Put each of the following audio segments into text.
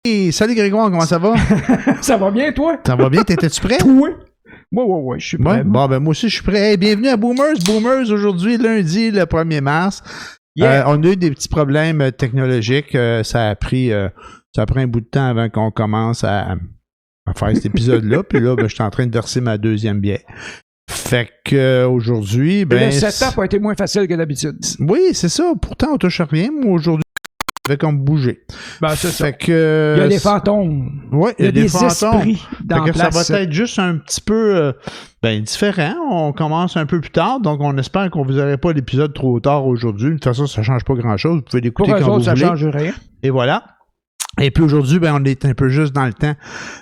Hey, salut Grégoire, comment ça va? Ça va bien, toi? Ça va bien, t'étais-tu prêt? Oui. Oui, je suis prêt. Ouais. Bon, ben moi aussi, je suis prêt. Hey, bienvenue à Boomers. Boomers, aujourd'hui, lundi, le 1er mars. Yeah. On a eu des petits problèmes technologiques. Ça a pris un bout de temps avant qu'on commence à faire cet épisode-là. Puis là, ben, je suis en train de verser ma deuxième bière. Fait que aujourd'hui, ben. Le setup a été moins facile que d'habitude. Oui, c'est ça. Pourtant, on touche à rien. Moi, aujourd'hui, je vais comme bouger. Ben, c'est ça. Fait que. Il y a des fantômes. Oui, il y a des fantômes. Esprits dans Fait que place. ça va être juste un petit peu différent. On commence un peu plus tard, donc on espère qu'on vous aurait pas l'épisode trop tard aujourd'hui. De toute façon, ça change pas grand-chose. Vous pouvez l'écouter Pour eux quand autres, vous ça voulez. change rien. Et voilà. Et puis aujourd'hui, ben, on est un peu juste dans le temps.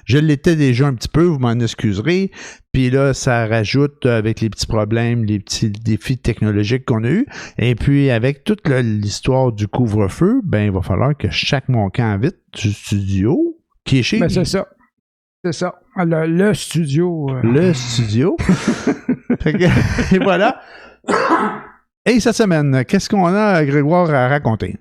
Je l'étais déjà un petit peu, vous m'en excuserez. Puis là, ça rajoute avec les petits problèmes, les petits défis technologiques qu'on a eus. Et puis avec toute l'histoire du couvre-feu, ben, il va falloir que chaque moncan invite du studio qui est chez Ben, c'est ça. C'est ça. Le studio. Le studio. Fait que, et voilà. Et cette semaine, qu'est-ce qu'on a, Grégoire, à raconter?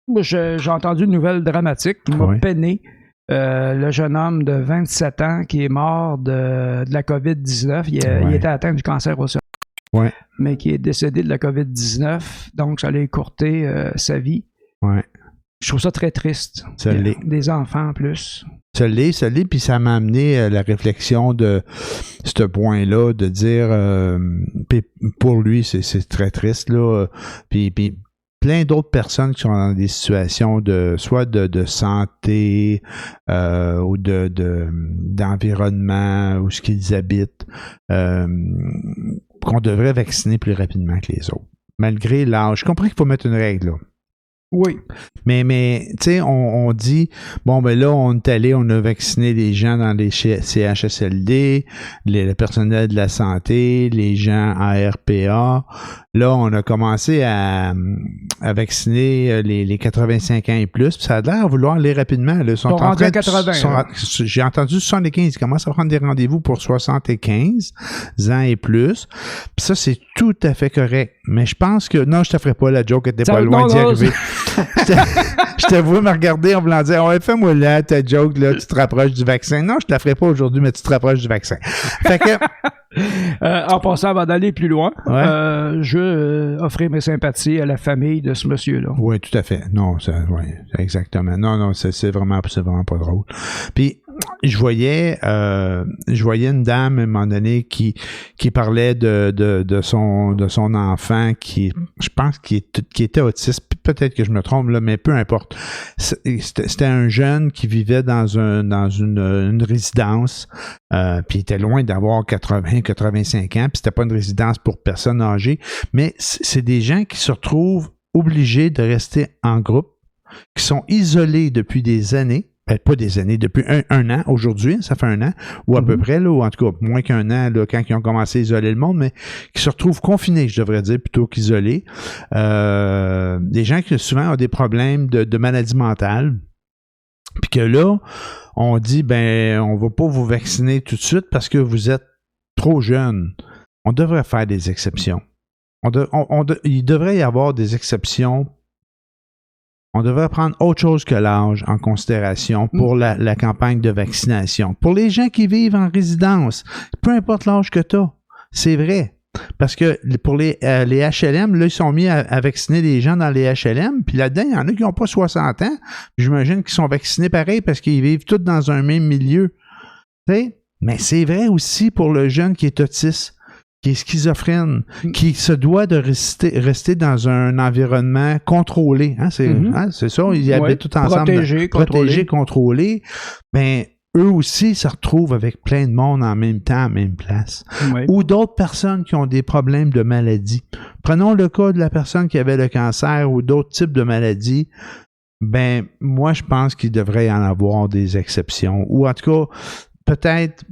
Moi, j'ai entendu une nouvelle dramatique qui m'a Oui. peiné. Le jeune homme de 27 ans qui est mort de la COVID-19. Il était atteint du cancer au cerveau. Ouais. Mais qui est décédé de la COVID-19. Donc, ça a écourté sa vie. Ouais. Je trouve ça très triste. Ça Il y a l'est. des enfants en plus. Ça l'est, puis ça m'a amené la réflexion de ce point-là, de dire, puis pour lui, c'est très triste, là, puis plein d'autres personnes qui sont dans des situations soit de santé ou d'environnement où ce qu'ils habitent, qu'on devrait vacciner plus rapidement que les autres. Malgré l'âge. Je comprends qu'il faut mettre une règle, là. Oui. Mais tu sais, on dit, bon, ben là, on est allé, on a vacciné les gens dans les CHSLD, le personnel de la santé, les gens en RPA. Là, on a commencé à vacciner les 85 ans et plus. Puis ça a l'air à vouloir aller rapidement. Là. Ils sont en train de 80. J'ai entendu 75. Ils commencent à prendre des rendez-vous pour 75 ans et plus. Puis ça, c'est tout à fait correct. Mais je pense que... Non, je te ferai pas la joke, t'es pas loin d'y arriver. Je te vois me regarder en voulant dire, ouais, fais-moi là ta joke, là, tu te rapproches du vaccin. Non, je te la ferai pas aujourd'hui, mais tu te rapproches du vaccin. Fait que... En passant, avant d'aller plus loin, Ouais. je veux offrir mes sympathies à la famille de ce monsieur-là. Oui, tout à fait. Non, exactement. Non, c'est vraiment pas drôle. Puis, je voyais une dame à un moment donné qui parlait de son enfant qui, je pense, qui était autiste. Peut-être que je me trompe là, mais peu importe. C'était un jeune qui vivait dans une résidence, puis il était loin d'avoir 85 ans, puis c'était pas une résidence pour personnes âgées, mais c'est des gens qui se retrouvent obligés de rester en groupe, qui sont isolés depuis des années. Pas des années, depuis un an, aujourd'hui, ça fait un an, ou à peu près, là, ou en tout cas, moins qu'un an, là, quand ils ont commencé à isoler le monde, mais qui se retrouvent confinés, je devrais dire, plutôt qu'isolés. Des gens qui souvent ont des problèmes de maladie mentale, puis que là, on dit, ben, on va pas vous vacciner tout de suite parce que vous êtes trop jeune. On devrait faire des exceptions. Il devrait y avoir des exceptions. On devrait prendre autre chose que l'âge en considération pour la campagne de vaccination. Pour les gens qui vivent en résidence, peu importe l'âge que tu as, c'est vrai. Parce que pour les HLM, là, ils sont mis à vacciner les gens dans les HLM, puis là-dedans, il y en a qui n'ont pas 60 ans. J'imagine qu'ils sont vaccinés pareil parce qu'ils vivent tous dans un même milieu. Tu sais? Mais c'est vrai aussi pour le jeune qui est autiste, qui est schizophrène, qui se doit de rester dans un environnement contrôlé. Hein? C'est ça, ils habitent tout ensemble. Protégé, contrôlé. Ben, eux aussi se retrouvent avec plein de monde en même temps, à la même place. Oui. Ou d'autres personnes qui ont des problèmes de maladie. Prenons le cas de la personne qui avait le cancer ou d'autres types de maladies. Ben, moi, je pense qu'il devrait y en avoir des exceptions. Ou en tout cas, peut-être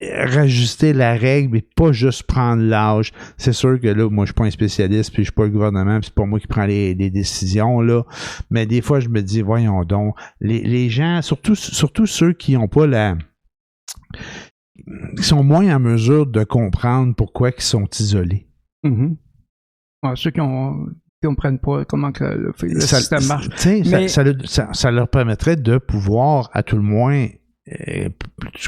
rajuster la règle, mais pas juste prendre l'âge. C'est sûr que là, moi, je suis pas un spécialiste, puis je suis pas le gouvernement, puis c'est pas moi qui prends les décisions, là. Mais des fois, je me dis, voyons donc, les gens, surtout ceux qui ont pas qui sont moins en mesure de comprendre pourquoi ils sont isolés. Mm-hmm. Ouais, ceux qui ont ne comprennent pas comment que le système marche. Mais ça leur permettrait de pouvoir, à tout le moins,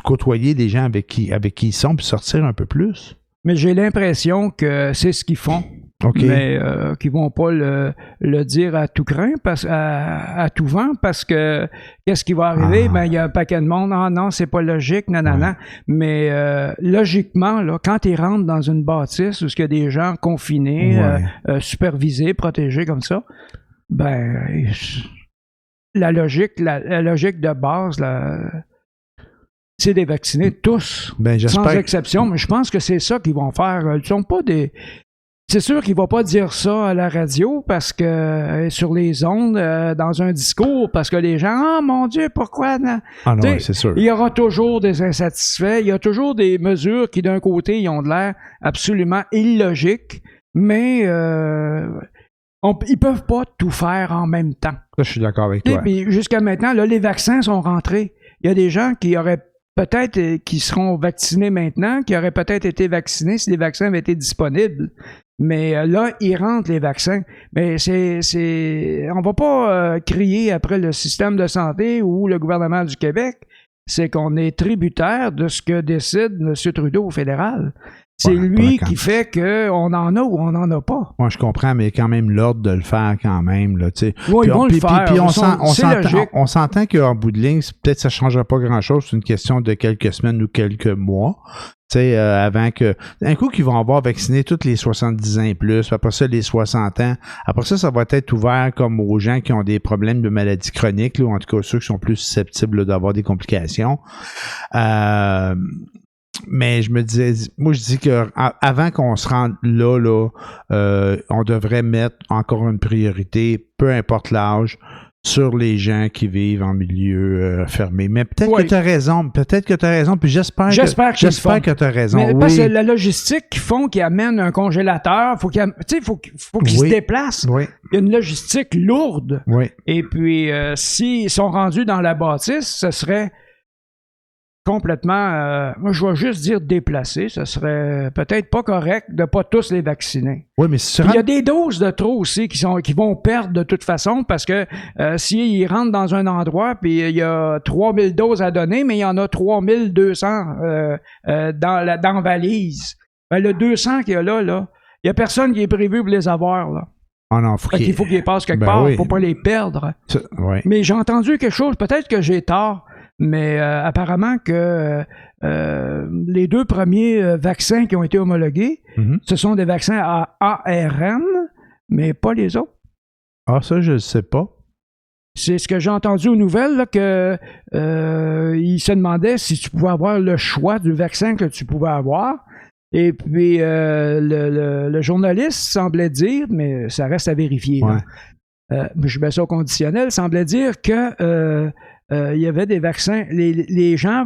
côtoyer des gens avec qui ils sont, puis sortir un peu plus. Mais j'ai l'impression que c'est ce qu'ils font. Okay. Mais qu'ils vont pas le dire à tout crin, à tout vent, parce que qu'est-ce qui va arriver? Ben, il y a un paquet de monde. Ah non, c'est pas logique, nanana. Ouais. Mais logiquement, là, quand tu rentres dans une bâtisse où il y a des gens confinés, supervisés, protégés comme ça, ben la logique de base, c'est des vaccinés tous, sans exception. Mais je pense que c'est ça qu'ils vont faire. Ils sont pas des... C'est sûr qu'il ne va pas dire ça à la radio parce que sur les ondes, dans un discours, parce que les gens, ah mon Dieu, pourquoi? Ah non, c'est sûr. Il y aura toujours des insatisfaits, il y a toujours des mesures qui, d'un côté, ils ont de l'air absolument illogiques, mais ils ne peuvent pas tout faire en même temps. Ça, je suis d'accord avec toi. Puis jusqu'à maintenant, là, les vaccins sont rentrés. Il y a des gens qui auraient peut-être qui seront vaccinés maintenant, qui auraient peut-être été vaccinés si les vaccins avaient été disponibles. Mais là, ils rentrent les vaccins. Mais on va pas crier après le système de santé ou le gouvernement du Québec. C'est qu'on est tributaire de ce que décide M. Trudeau au fédéral. C'est lui qui fait qu'on en a ou on n'en a pas. Moi, je comprends, mais quand même l'ordre de le faire quand même. Là, oui, ils vont le faire. Puis on s'entend qu'en bout de ligne, peut-être que ça ne changera pas grand-chose. C'est une question de quelques semaines ou quelques mois. Avant que... Un coup qu'ils vont avoir vacciné tous les 70 ans et plus, après ça, les 60 ans. Après ça va être ouvert comme aux gens qui ont des problèmes de maladies chroniques, là, ou en tout cas ceux qui sont plus susceptibles là, d'avoir des complications. Mais je me disais, moi je dis que avant qu'on se rende là, on devrait mettre encore une priorité, peu importe l'âge, sur les gens qui vivent en milieu fermé. Mais peut-être que tu as raison, puis j'espère que tu as raison. Mais parce que la logistique qu'ils font, qui amène un congélateur, faut qu'ils se déplacent. Oui. Il y a une logistique lourde. Oui. Et puis, s'ils sont rendus dans la bâtisse, ce serait complètement, moi je vais juste dire déplacé, ce serait peut-être pas correct de pas tous les vacciner. Oui, mais il y a des doses de trop aussi qui vont perdre de toute façon parce que s'ils rentrent dans un endroit puis il y a 3000 doses à donner, mais il y en a 3200 dans la valise. Ben, le 200 qu'il y a là, il y a personne qui est prévu pour les avoir, là. Oh non, il faut qu'ils passent quelque part, il faut pas les perdre. Mais j'ai entendu quelque chose, peut-être que j'ai tort, mais apparemment que les 2 premiers vaccins qui ont été homologués, ce sont des vaccins à ARN, mais pas les autres. Ah, ça, je ne sais pas. C'est ce que j'ai entendu aux nouvelles, là, que ils se demandaient si tu pouvais avoir le choix du vaccin que tu pouvais avoir. Et puis, le journaliste semblait dire, mais ça reste à vérifier, je mets ça au conditionnel, semblait dire que il y avait des vaccins. Les gens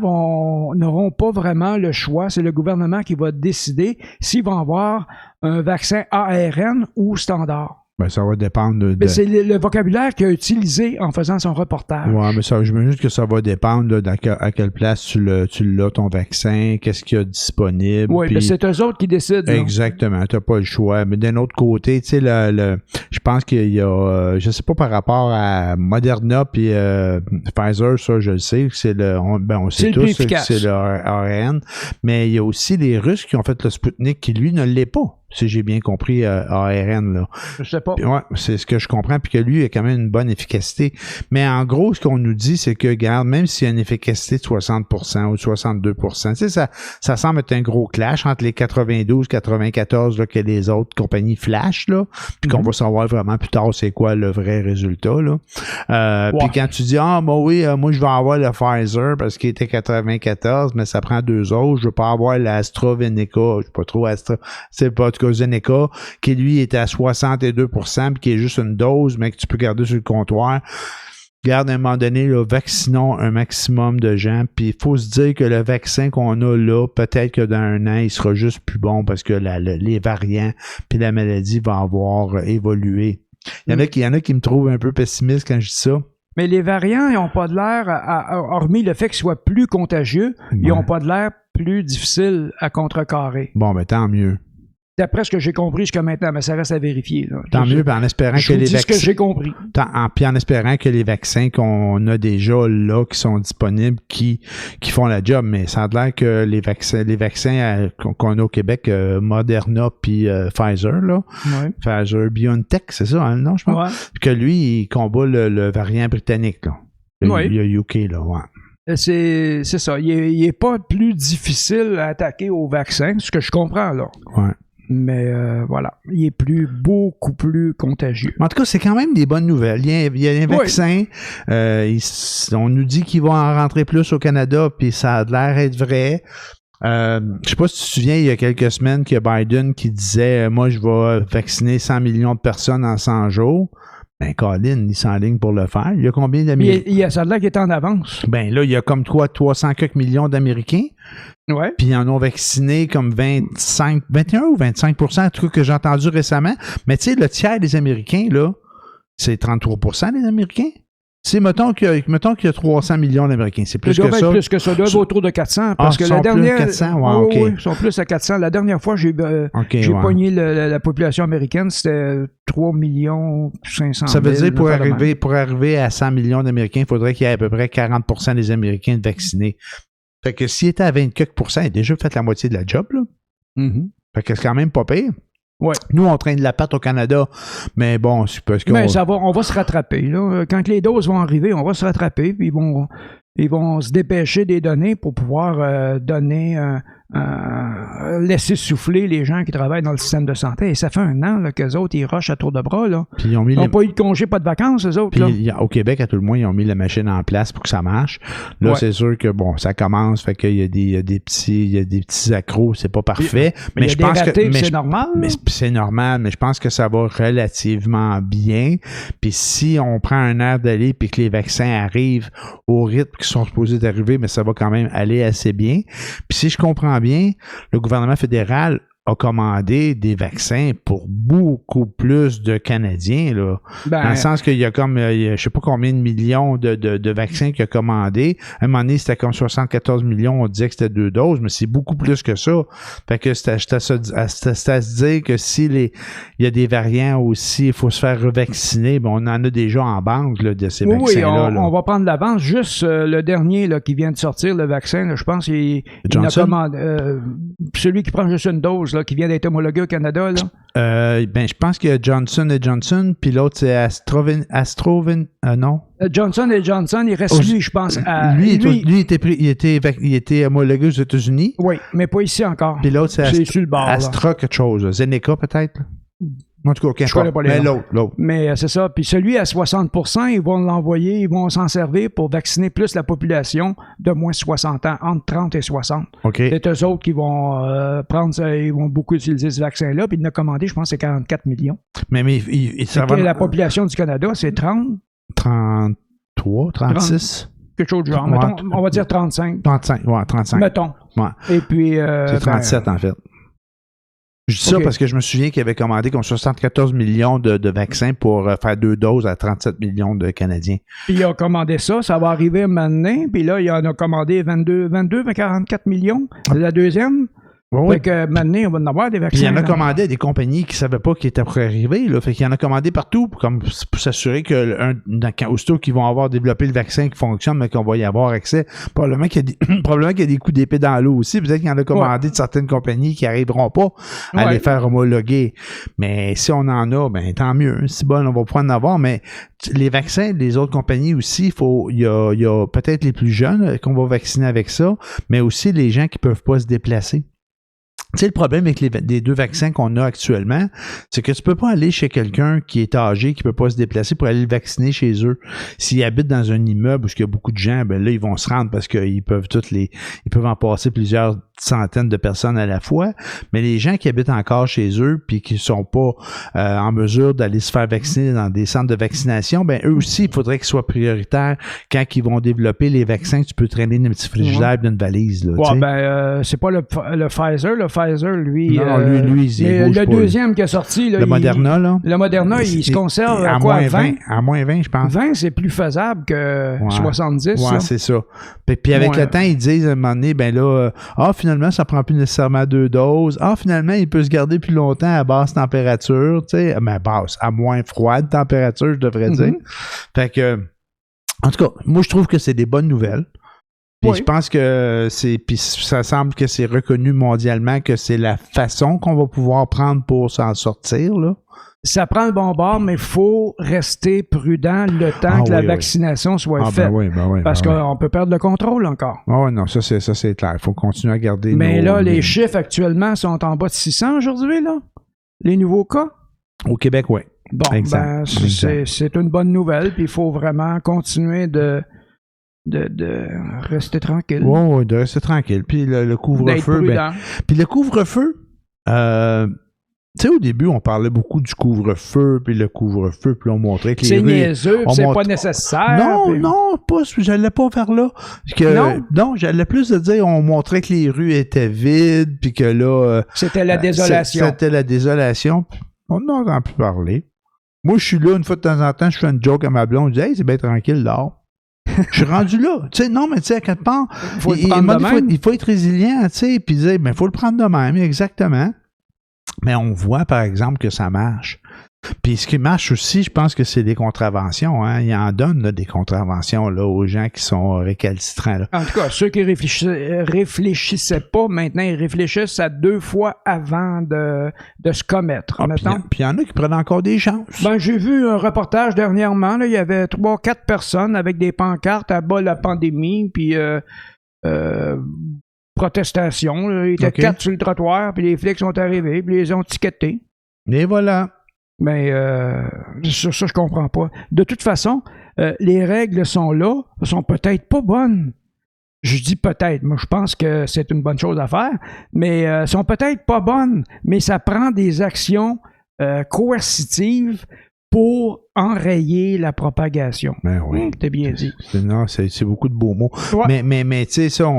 n'auront pas vraiment le choix. C'est le gouvernement qui va décider s'ils vont avoir un vaccin ARN ou standard. Ben, ça va dépendre de... C'est le vocabulaire qu'il a utilisé en faisant son reportage. Oui, mais ça, j'imagine que ça va dépendre à quelle place tu l'as, ton vaccin, qu'est-ce qu'il y a disponible. Oui, mais c'est eux autres qui décident. Exactement, tu n'as pas le choix. Mais d'un autre côté, tu sais, je pense qu'il y a, je sais pas par rapport à Moderna puis Pfizer, ça, je le sais, on sait tous que c'est le ARN, mais il y a aussi les Russes qui ont fait le Sputnik qui, lui, ne l'est pas. Si j'ai bien compris ARN, là. Je sais pas. Ouais, c'est ce que je comprends, puis que lui, il a quand même une bonne efficacité. Mais en gros, ce qu'on nous dit, c'est que, regarde, même s'il y a une efficacité de 60% ou de 62%, tu sais, ça semble être un gros clash entre les 92, 94, là, que les autres compagnies flash, là, puis qu'on va savoir vraiment plus tard c'est quoi le vrai résultat, là. Puis quand tu dis, moi, je vais avoir le Pfizer parce qu'il était 94, mais ça prend 2 autres, je veux pas avoir l'AstraZeneca, je sais pas trop c'est pas Zeneca, qui lui était à 62%, puis qui est juste une dose, mais que tu peux garder sur le comptoir. Garde, à un moment donné, là, vaccinons un maximum de gens, puis il faut se dire que le vaccin qu'on a là, peut-être que dans 1 an, il sera juste plus bon parce que les variants puis la maladie vont avoir évolué. Il y en a qui me trouvent un peu pessimiste quand je dis ça. Mais les variants, ils n'ont pas de l'air, hormis le fait qu'ils soient plus contagieux, ils n'ont pas de l'air plus difficile à contrecarrer. Bon, mais tant mieux. D'après ce que j'ai compris jusqu'à maintenant, mais ça reste à vérifier. Là. Tant mieux, en espérant que les vaccins... ce que j'ai compris. Puis en espérant que les vaccins qu'on a déjà là, qui sont disponibles, qui font la job, mais ça a l'air que les vaccins qu'on a au Québec, Moderna puis Pfizer, là, Pfizer BioNTech, c'est ça, hein, non, je pense? Que lui, il combat le variant britannique, là. Il y a UK, là, C'est ça. Il est pas plus difficile à attaquer au vaccin, ce que je comprends, là. Ouais. Mais voilà, il est beaucoup plus contagieux. En tout cas, c'est quand même des bonnes nouvelles. Il y a un vaccin. On nous dit qu'ils vont en rentrer plus au Canada, puis ça a l'air d'être vrai. Je sais pas si tu te souviens, il y a quelques semaines qu'il y a Biden qui disait moi, je vais vacciner 100 millions de personnes en 100 jours. Ben, Colin, il s'enligne pour le faire. Il y a combien d'Américains? Ça a l'air qu'il est en avance. Ben là, il y a comme 300 quelques millions d'Américains. Ouais. Puis ils en ont vacciné comme 21 ou 25%, en tout cas, que j'ai entendu récemment. Mais tu sais, le tiers des Américains, là, c'est 33% des Américains. Mettons qu'il y a 300 millions d'Américains. C'est plus que ça. Plus que ça. Ils doivent autour de 400. Parce que la dernière. Plus 400? Ouais, OK. Oui, ils sont plus à 400. La dernière fois, j'ai pogné la population américaine, c'était 3 500 000. Ça veut dire pour arriver à 100 millions d'Américains, il faudrait qu'il y ait à peu près 40% des Américains vaccinés. Fait que s'il était à 20 quelques %, il a déjà fait la moitié de la job, là. Mm-hmm. Fait que c'est quand même pas pire. Ouais. Nous, on traîne la patte au Canada, mais bon, c'est parce que... Mais on va se rattraper. Là. Quand les doses vont arriver, on va se rattraper, puis ils vont se dépêcher des données pour pouvoir laisser souffler les gens qui travaillent dans le système de santé. Et ça fait 1 an là, qu'eux autres, ils rushent à tour de bras. Là. Puis ils n'ont pas eu de congé, pas de vacances, eux autres. Puis au Québec, à tout le moins, ils ont mis la machine en place pour que ça marche. Là, c'est sûr que, bon, ça commence, fait qu'il y a des petits accros, c'est pas parfait. Mais je pense que c'est normal. Mais c'est normal, mais je pense que ça va relativement bien. Puis si on prend un air d'aller puis que les vaccins arrivent au rythme qu'ils sont supposés d'arriver, mais ça va quand même aller assez bien. Puis si je comprends bien, le gouvernement fédéral a commandé des vaccins pour beaucoup plus de Canadiens, là. Dans le sens qu'il y a comme, je sais pas combien de millions de vaccins qu'il a commandé. À un moment donné, c'était comme 74 millions, on disait que c'était 2 doses, mais c'est beaucoup plus que ça. Fait que c'est à se dire que il y a des variants aussi, il faut se faire revacciner, ben on en a déjà en banque, là, de ces vaccins-là. Oui, on va prendre l'avance. Juste le dernier, là, qui vient de sortir, le vaccin, là, je pense, il a commandé, celui qui prend juste une dose, là, qui vient d'être homologué au Canada, là? Je pense qu'il y a Johnson & Johnson, puis l'autre, c'est non? Johnson & Johnson, il reste lui, je pense. Il était homologué aux États-Unis. Oui, mais pas ici encore. Puis l'autre, c'est sur le bord, Astra quelque chose. Zeneca, peut-être? En tout cas, je connais pas les noms. L'autre. Mais c'est ça. Puis celui à 60%, ils vont l'envoyer, ils vont s'en servir pour vacciner plus la population de moins de 60 ans, entre 30 et 60. OK. C'est eux autres qui vont prendre ça, ils vont beaucoup utiliser ce vaccin-là. Puis il en a commandé, je pense, c'est 44 millions. Mais ça va... La population du Canada, c'est 30? 33, 36? Quelque chose du genre. Mettons, on va dire 35. 35, ouais, 35. Mettons. Ouais. Et puis... c'est 37, en fait. Je dis ça parce que je me souviens qu'il avait commandé comme 74 millions de vaccins pour faire 2 doses à 37 millions de Canadiens. Puis il a commandé ça va arriver maintenant. Puis là, il en a commandé 44 millions. C'est la deuxième. Oui. Fait que maintenant, on va en avoir des vaccins. Puis il y en a commandé à des compagnies qui ne savaient pas qu'ils étaient pour arriver. Là. Fait qu'il y en a commandé partout pour s'assurer que aussitôt qu'ils vont avoir développé le vaccin qui fonctionne, mais qu'on va y avoir accès. Probablement qu'il y a des coups d'épée dans l'eau aussi. Peut-être qu'il y en a commandé de certaines compagnies qui n'arriveront pas à les faire homologuer. Mais si on en a, ben tant mieux. C'est bon, on va pouvoir en avoir. Mais les vaccins des autres compagnies aussi, il y a peut-être les plus jeunes qu'on va vacciner avec ça, mais aussi les gens qui ne peuvent pas se déplacer. Tu sais, le problème avec les 2 vaccins qu'on a actuellement, c'est que tu peux pas aller chez quelqu'un qui est âgé, qui peut pas se déplacer pour aller le vacciner chez eux. S'ils habitent dans un immeuble où il y a beaucoup de gens, ben là, ils vont se rendre parce qu'ils peuvent ils peuvent en passer plusieurs centaines de personnes à la fois. Mais les gens qui habitent encore chez eux puis qui sont pas en mesure d'aller se faire vacciner dans des centres de vaccination, ben eux aussi, il faudrait qu'ils soient prioritaires quand ils vont développer les vaccins que tu peux traîner dans un petit frigidaire d'une valise. Là, c'est pas le Pfizer. Le Pfizer, lui. Non, lui, il bouge le pas, deuxième qui est sorti, là, le Moderna, là. Le Moderna, il se conserve à moins 20? À moins 20, je pense. 20, c'est plus faisable que 70. Ouais, c'est ça. Puis avec le temps, ils disent à un moment donné, ben là, finalement, ça prend plus nécessairement 2 doses. Finalement, il peut se garder plus longtemps à basse température, tu sais, mais basse, à moins froide température, je devrais dire. Fait que, en tout cas, moi, je trouve que c'est des bonnes nouvelles. Puis je pense que puis ça semble que c'est reconnu mondialement que c'est la façon qu'on va pouvoir prendre pour s'en sortir, là. Ça prend le bon bord, mais il faut rester prudent le temps que la vaccination soit faite. Parce qu'on peut perdre le contrôle encore. Non, ça c'est clair. Il faut continuer à garder. Mais les chiffres actuellement sont en bas de 600 aujourd'hui, là. Les nouveaux cas. Au Québec, oui. Bon, exact. C'est une bonne nouvelle, puis il faut vraiment continuer de rester tranquille. Oui, de rester tranquille. Puis le couvre-feu. Puis le couvre-feu, tu sais, au début, on parlait beaucoup du couvre-feu, puis le couvre-feu, puis on montrait que les rues... C'est niaiseux, c'est pas nécessaire. Non, j'allais pas vers là. Non, j'allais plus de dire, on montrait que les rues étaient vides, puis que là... C'était la désolation. C'était la désolation. On n'en entend plus parler. Moi, je suis là, une fois de temps en temps, je fais une joke à ma blonde, je dis « Hey, c'est bien tranquille, dehors. » Je suis rendu là. Tu sais, non, mais tu sais, à quelque part, il faut être résilient, tu sais, puis dire, il faut le prendre de même, exactement. Mais on voit, par exemple, que ça marche. Puis ce qui marche aussi, je pense que c'est des contraventions. Hein. Ils en donnent là, des contraventions là, aux gens qui sont récalcitrants. Là. En tout cas, ceux qui réfléchissaient pas, maintenant, ils réfléchissent à 2 fois avant de se commettre. Puis il y en a qui prennent encore des chances. J'ai vu un reportage dernièrement. Là, il y avait 3-4 personnes avec des pancartes à bas la pandémie, puis... protestation. Là. Il était 4 sur le trottoir, puis les flics sont arrivés, puis ils les ont tiquetés. Et voilà. Mais ça, je comprends pas. De toute façon, les règles sont là, sont peut-être pas bonnes. Je dis peut-être, moi je pense que c'est une bonne chose à faire, mais sont peut-être pas bonnes, mais ça prend des actions coercitives pour enrayer la propagation. Ben oui. T'as bien dit. Non, c'est beaucoup de beaux mots. Ouais. Mais tu sais, ça,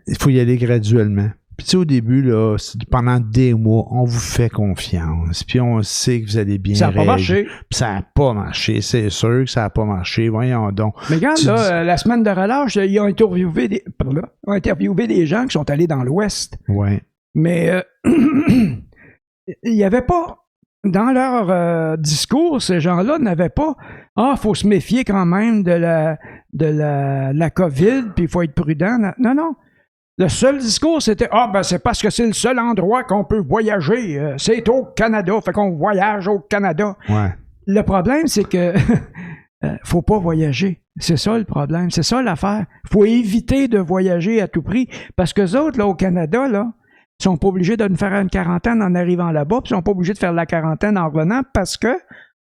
il faut y aller graduellement. Puis tu sais, au début, là, pendant des mois, on vous fait confiance. Puis on sait que vous allez bien ça n'a pas marché. Puis ça n'a pas marché. C'est sûr que ça n'a pas marché. Voyons donc. Mais regarde, là, la semaine de relâche, ils ont interviewé des gens qui sont allés dans l'Ouest. Oui. Mais il n'y avait pas... Dans leur discours, ces gens-là n'avaient pas « Ah, il faut se méfier quand même de la COVID, puis il faut être prudent. » Non. Le seul discours, c'était « Ah, c'est parce que c'est le seul endroit qu'on peut voyager. C'est au Canada, fait qu'on voyage au Canada. » Ouais. Le problème, c'est que faut pas voyager. C'est ça le problème. C'est ça l'affaire. Faut éviter de voyager à tout prix. Parce que les autres, là, au Canada, là, sont pas obligés de nous faire une quarantaine en arrivant là-bas, puis ils sont pas obligés de faire la quarantaine en revenant parce que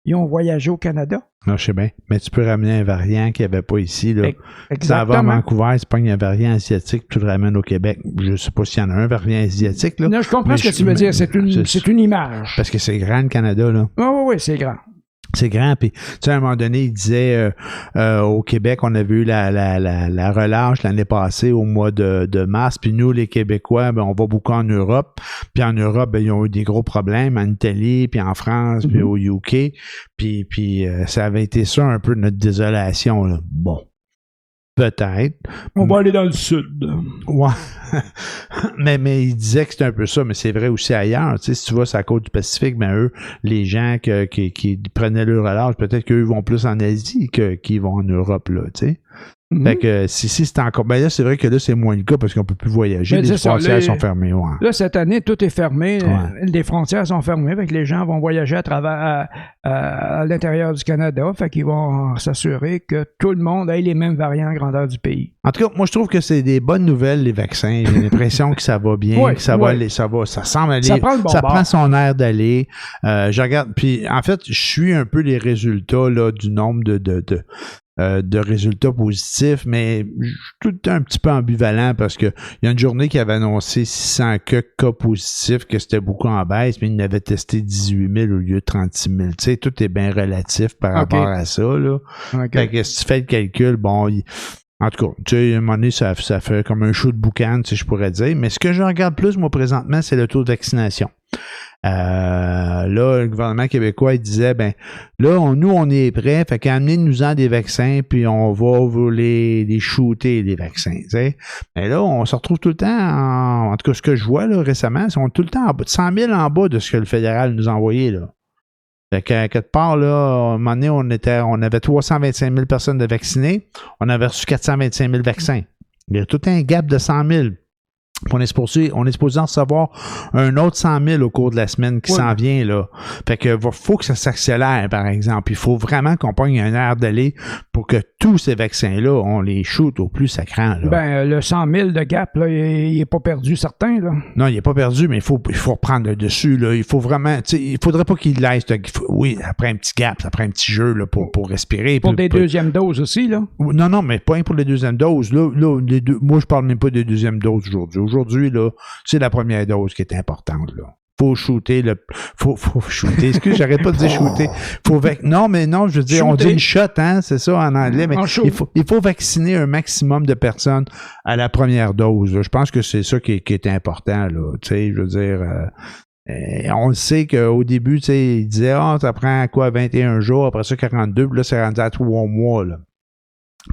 ils ont voyagé au Canada. Non, je sais bien. Mais tu peux ramener un variant qu'il n'y avait pas ici. Là. Exactement. Ça va à Vancouver, c'est pas un variant asiatique, tu le ramènes au Québec. Je ne sais pas s'il y en a un variant asiatique. Là. Non, je comprends ce que tu veux dire. C'est une image. Parce que c'est grand, le Canada. Là. Oui, c'est grand. C'est grand, puis tu sais, à un moment donné, il disait au Québec, on avait eu la relâche l'année passée au mois de mars, puis nous, les Québécois, on va beaucoup en Europe, puis en Europe, ils ont eu des gros problèmes en Italie, puis en France, puis au UK, puis ça avait été ça un peu notre désolation, là. Bon. Peut-être. On va aller dans le sud. Ouais. mais il disait que c'était un peu ça, mais c'est vrai aussi ailleurs. Tu sais, si tu vas sur la côte du Pacifique, eux, les gens qui prenaient le relâche, peut-être qu'eux vont plus en Asie qu'ils vont en Europe, là, tu sais. Fait que si c'est encore... Ben là, c'est vrai que là, c'est moins le cas parce qu'on peut plus voyager. Les frontières sont fermées. Ouais. Là, cette année, tout est fermé. Ouais. Les frontières sont fermées. Fait que les gens vont voyager à l'intérieur du Canada. Fait qu'ils vont s'assurer que tout le monde ait les mêmes variants à grandeur du pays. En tout cas, moi, je trouve que c'est des bonnes nouvelles, les vaccins. J'ai l'impression que ça va bien, que ça va aller, ça semble aller. Ça prend le bon bord. Prend son air d'aller. Je regarde. Puis, en fait, je suis un peu les résultats là, du nombre de résultats positifs, mais je suis tout le temps un petit peu ambivalent parce que il y a une journée qui avait annoncé 600 cas positifs, que c'était beaucoup en baisse, mais il n'avait testé 18 000 au lieu de 36 000. Tu sais, tout est bien relatif par rapport à ça, là. Fait que si tu fais le calcul, bon, En tout cas, tu sais, à un moment donné, ça fait comme un show de boucan, je pourrais dire. Mais ce que je regarde plus, moi, présentement, c'est le taux de vaccination. Là, le gouvernement québécois, il disait, ben, là, nous, on est prêts, fait qu'amenez-nous-en des vaccins, puis on va vous les shooter, les vaccins, tu sais. Mais là, on se retrouve tout le temps, en tout cas, ce que je vois, là, récemment, on est tout le temps en bas de 100 000 en bas de ce que le fédéral nous a envoyé, là. Fait qu'à quelque part, là, à un moment donné, on avait 325 000 personnes de vaccinées. On avait reçu 425 000 vaccins. Il y a tout un gap de 100 000. On est supposé en recevoir un autre 100 000 au cours de la semaine qui s'en vient, là. Fait que faut que ça s'accélère, par exemple. Il faut vraiment qu'on pogne un air d'aller pour que tous ces vaccins-là, on les shoot au plus sacrant, là. Ben, le 100 000 de gap, là, il n'est pas perdu, certain, là. Non, il n'est pas perdu, mais il faut reprendre le dessus, là. Il faut vraiment, tu sais, il faudrait pas qu'il laisse, oui, après un petit gap, après un petit jeu, là, pour respirer. Pour des deuxièmes doses aussi, là. Non, mais pas pour les deuxièmes doses. Là, moi, je parle même pas des deuxièmes doses aujourd'hui. Aujourd'hui, là, c'est la première dose qui est importante, là. Faut shooter faut shooter. Excuse, j'arrête pas de dire shooter. Non, je veux dire, shooter. On dit une shot, hein, c'est ça en anglais, mais il faut vacciner un maximum de personnes à la première dose, là. Je pense que c'est ça qui est important, là. Tu sais, je veux dire, on le sait qu'au début, tu sais, il disait, ça prend quoi, 21 jours, après ça, 42, puis là, c'est rendu à 3 mois, là.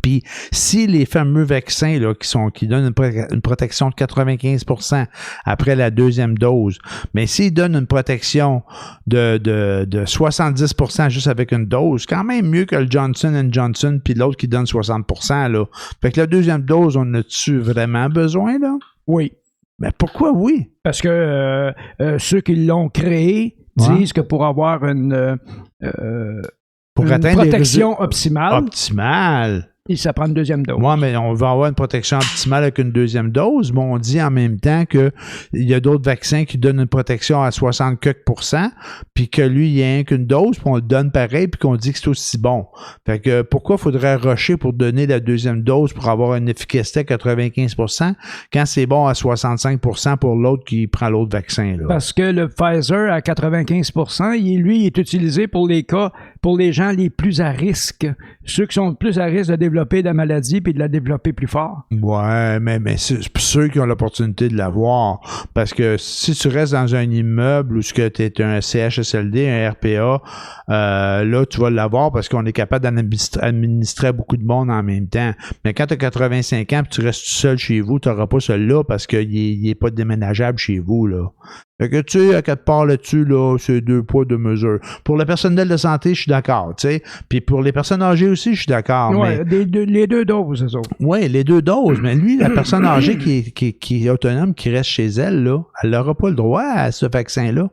Puis, si les fameux vaccins là, qui donnent une protection de 95% après la deuxième dose, mais s'ils donnent une protection de 70% juste avec une dose, quand même mieux que le Johnson & Johnson puis l'autre qui donne 60%, là. Fait que la deuxième dose, on a-tu vraiment besoin, là? Oui. Mais pourquoi oui? Parce que ceux qui l'ont créé disent que pour avoir une protection optimale, et ça prend une deuxième dose. Oui, mais on va avoir une protection optimale avec une deuxième dose, mais on dit en même temps qu'il y a d'autres vaccins qui donnent une protection à 60 quelques %, puis que lui, il y a rien qu'une dose, puis on le donne pareil, puis qu'on dit que c'est aussi bon. Fait que pourquoi faudrait rusher pour donner la deuxième dose pour avoir une efficacité à 95 % quand c'est bon à 65 % pour l'autre qui prend l'autre vaccin, là? Parce que le Pfizer à 95 % il est utilisé pour les cas, pour les gens les plus à risque. Ceux qui sont plus à risque de développer la maladie puis de la développer plus fort. Ouais, mais c'est ceux qui ont l'opportunité de l'avoir. Parce que si tu restes dans un immeuble où tu es un CHSLD, un RPA, là, tu vas l'avoir parce qu'on est capable d'administrer beaucoup de monde en même temps. Mais quand tu as 85 ans et tu restes tout seul chez vous, tu n'auras pas celui-là parce qu'il n'est pas déménageable chez vous, là. Fait que, tu sais, à quelque part là-dessus, là, c'est 2 poids, 2 mesures. Pour le personnel de santé, je suis d'accord, tu sais. Puis pour les personnes âgées aussi, je suis d'accord. Oui, les deux doses, c'est ça. Oui, les 2 doses. Mais lui, la personne âgée qui est autonome, qui reste chez elle, là, elle n'aura pas le droit à ce vaccin-là.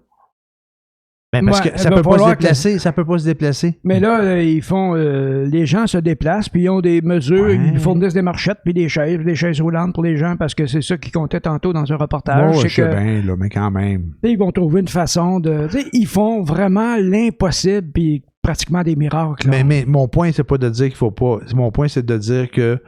Ben parce que ça peut pas se déplacer, ça peut pas se déplacer. Mais là, ils font, les gens se déplacent, puis ils ont des mesures, ils fournissent des marchettes, puis des chaises roulantes pour les gens, parce que c'est ça qui comptait tantôt dans un reportage. Je sais bien, là, mais quand même. Ils vont trouver une façon de, ils font vraiment l'impossible, puis pratiquement des miracles. Mais mon point, c'est pas de dire qu'il faut pas. Mon point, c'est de dire que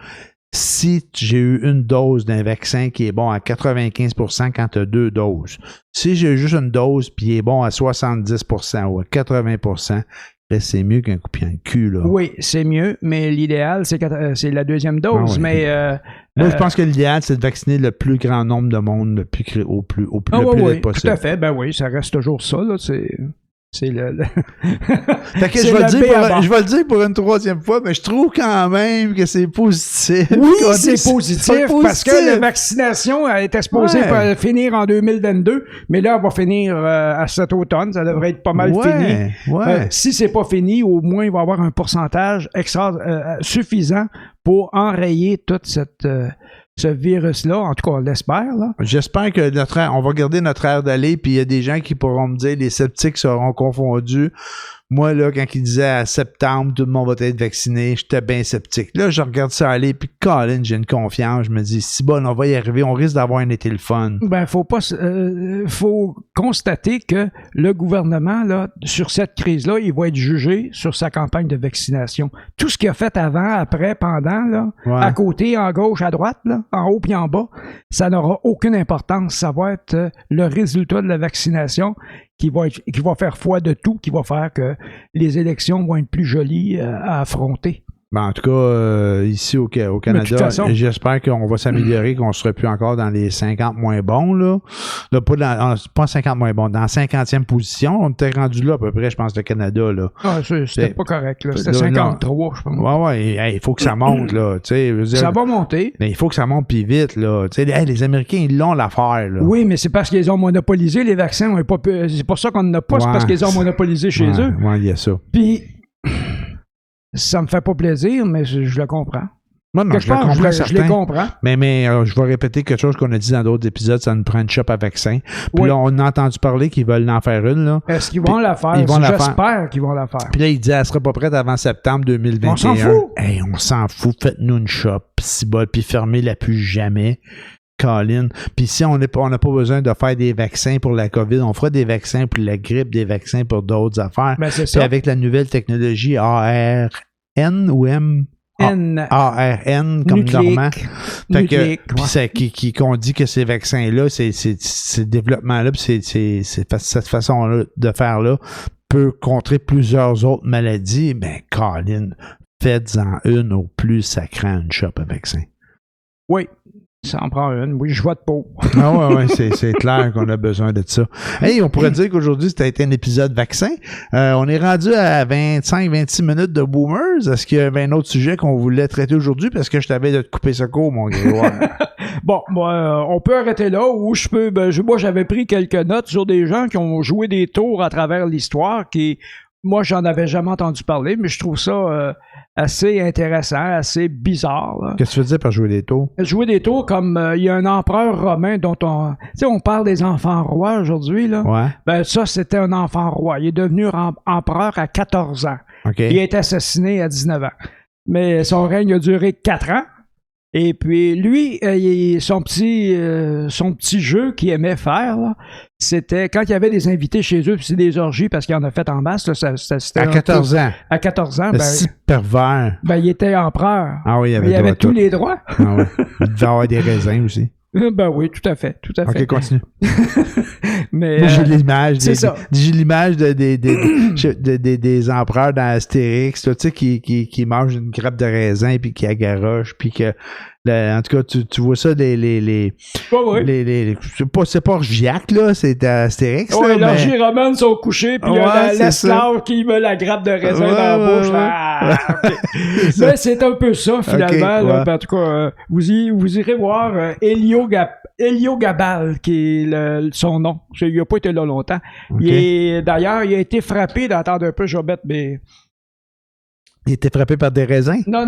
si j'ai eu une dose d'un vaccin qui est bon à 95 % quand tu as 2 doses, si j'ai juste une dose puis il est bon à 70 % ou à 80 %, c'est mieux qu'un coup de pied en cul, là. Oui, c'est mieux, mais l'idéal, c'est la deuxième dose. Ah oui. Mais moi, je pense que l'idéal, c'est de vacciner le plus grand nombre de monde au plus vite possible. Tout à fait. Ben oui, ça reste toujours ça, là. C'est le... Fait que je vais le dire pour une 3e fois, mais je trouve quand même que c'est positif. Oui, c'est positif parce que la vaccination était supposée finir en 2022, mais là, elle va finir à cet automne. Ça devrait être pas mal fini. Ouais. Si c'est pas fini, au moins, il va y avoir un pourcentage suffisant pour enrayer toute ce virus-là, en tout cas, on l'espère, là. J'espère que on va garder notre air d'aller, puis il y a des gens qui pourront me dire les sceptiques seront confondus. Moi, là, quand il disait à septembre, tout le monde va être vacciné, j'étais bien sceptique. Là, je regarde ça aller, puis Colin, j'ai une confiance. Je me dis, si bon, on va y arriver, on risque d'avoir un été le fun. Ben, faut constater que le gouvernement, là, sur cette crise-là, il va être jugé sur sa campagne de vaccination. Tout ce qu'il a fait avant, après, pendant, là, à côté, en gauche, à droite, là, en haut puis en bas, ça n'aura aucune importance. Ça va être le résultat de la vaccination qui va faire foi de tout, qui va faire que les élections vont être plus jolies à affronter. Ben, en tout cas, ici au Canada, façon, j'espère qu'on va s'améliorer, qu'on ne sera plus encore dans les 50 moins bons. Là, pas 50 moins bons, dans la 50e position. On était rendu là à peu près, je pense, le Canada. Là. C'était pas correct. Là. C'était 53, je pense. Ouais, il faut que ça monte. Là, ça va monter. Mais il faut que ça monte plus vite. Là. Les Américains, ils l'ont l'affaire. Là. Oui, mais c'est parce qu'ils ont monopolisé les vaccins. C'est pour ça qu'on n'en a pas. C'est parce qu'ils ont monopolisé chez eux. Oui, il y a ça. Puis... ça me fait pas plaisir, mais je le comprends. Non, je les comprends. Mais je vais répéter quelque chose qu'on a dit dans d'autres épisodes, ça nous prend une shop à vaccin. Puis là, on a entendu parler qu'ils veulent en faire une. Là. Est-ce qu'ils vont la faire? J'espère qu'ils vont la faire. Puis là, il dit elle sera pas prête avant septembre 2021. On s'en fout? Hey, on s'en fout. Faites-nous une shop, si bol, puis fermez-la plus jamais. Colin. Puis si on n'a pas besoin de faire des vaccins pour la COVID, on fera des vaccins pour la grippe, des vaccins pour d'autres affaires. Ben, c'est puis ça. avec la nouvelle technologie ARN ou M? ARN comme Normand. Fait que qu'on dit que ces vaccins-là, ces développements-là, puis cette façon de faire-là peut contrer plusieurs autres maladies. Ben, Colin, faites-en une au plus sacrant une shop à vaccin. Oui. Ça en prend une. Oui, je vote pour. Ah ouais, c'est clair qu'on a besoin de ça. Hey, on pourrait dire qu'aujourd'hui, c'était un épisode vaccin. On est rendu à 25-26 minutes de Boomers. Est-ce qu'il y avait un autre sujet qu'on voulait traiter aujourd'hui? Parce que je t'avais de te couper ce cours, mon gars. Bon, on peut arrêter là ou je peux... moi, j'avais pris quelques notes sur des gens qui ont joué des tours à travers l'histoire qui... Moi, j'en avais jamais entendu parler, mais je trouve ça assez intéressant, assez bizarre. Là. Qu'est-ce que tu veux dire par jouer des tours? Jouer des tours comme il y a un empereur romain dont on... Tu sais, on parle des enfants rois aujourd'hui, là. Ouais. Ben ça, c'était un enfant roi. Il est devenu empereur à 14 ans. Okay. Il a été assassiné à 19 ans. Mais son règne a duré 4 ans. Et puis, lui, son petit jeu qu'il aimait faire, là, c'était quand il y avait des invités chez eux, puis c'est des orgies, parce qu'il en a fait en masse. Là, c'était à 14 ans. À 14 ans. Si pervers. Ben, il était empereur. Ah oui, il avait tous les droits. Ah oui. Il devait avoir des raisins aussi. Ben oui, tout à fait. OK, continue. Mais, moi, j'ai l'image. J'ai l'image des empereurs dans Astérix, tu sais, qui mangent une grappe de raisin puis qui agarochent, puis que en tout cas, tu vois ça, c'est pas Orgiac, là, c'est Astérix. Oui, l'orgie romaine sont couchés, puis il y a l'esclave qui met la grappe de raisin dans la bouche. Là. Okay. Mais c'est un peu ça, finalement. Okay, là, en tout cas, vous irez voir Héliogabal, qui est son nom. Il n'a pas été là longtemps. Okay. D'ailleurs, il a été frappé, d'attendre un peu, je vais mettre mes... Il a été frappé par des raisins? Non.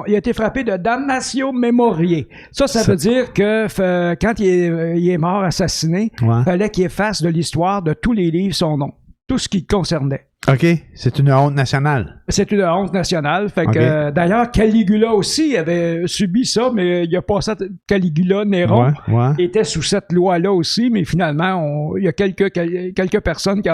Il a été frappé de damnatio memoriae. Ça veut dire que quand il est mort, assassiné, il fallait qu'il efface de l'histoire de tous les livres son nom. Tout ce qui le concernait. OK. C'est une honte nationale. C'est une honte nationale. Fait que, d'ailleurs, Caligula aussi avait subi ça, mais il a passé Caligula, Néron, était sous cette loi-là aussi, mais finalement, il y a quelques personnes qui